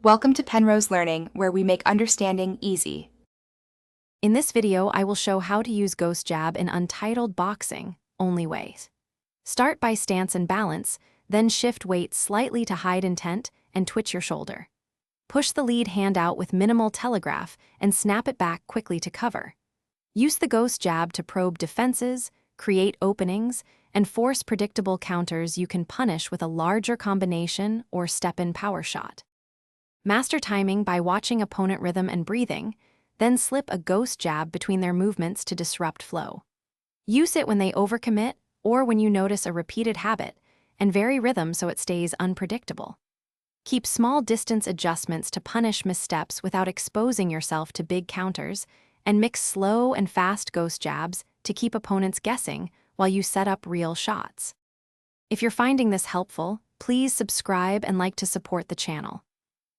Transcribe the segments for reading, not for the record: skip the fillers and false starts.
Welcome to Penrose Learning, where we make understanding easy. In this video, I will show how to use Ghost Jab in Untitled boxing, only ways. Start by stance and balance, then shift weight slightly to hide intent and twitch your shoulder. Push the lead hand out with minimal telegraph and snap it back quickly to cover. Use the Ghost Jab to probe defenses, create openings, and force predictable counters you can punish with a larger combination or step-in power shot. Master timing by watching opponent rhythm and breathing, then slip a Ghost Jab between their movements to disrupt flow. Use it when they overcommit or when you notice a repeated habit, and vary rhythm so it stays unpredictable. Keep small distance adjustments to punish missteps without exposing yourself to big counters, and mix slow and fast Ghost Jabs to keep opponents guessing while you set up real shots. If you're finding this helpful, please subscribe and like to support the channel.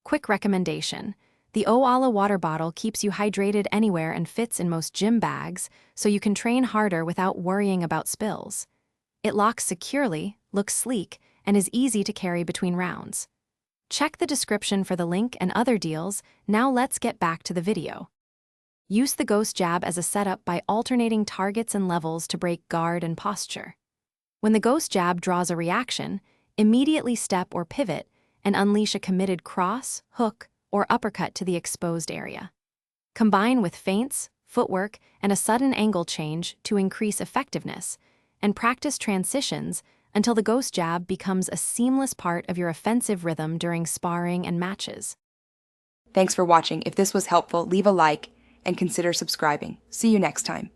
Quick recommendation: the Owala water bottle keeps you hydrated anywhere and fits in most gym bags, so you can train harder without worrying about spills. It locks securely, looks sleek, and is easy to carry between rounds. Check the description for the link and other deals. Now let's get back to the video. Use the Ghost Jab as a setup by alternating targets and levels to break guard and posture. When the Ghost Jab draws a reaction, immediately step or pivot and unleash a committed cross, hook, or uppercut to the exposed area. Combine with feints, footwork, and a sudden angle change to increase effectiveness, and practice transitions until the Ghost Jab becomes a seamless part of your offensive rhythm during sparring and matches. Thanks for watching. If this was helpful, leave a like and consider subscribing. See you next time.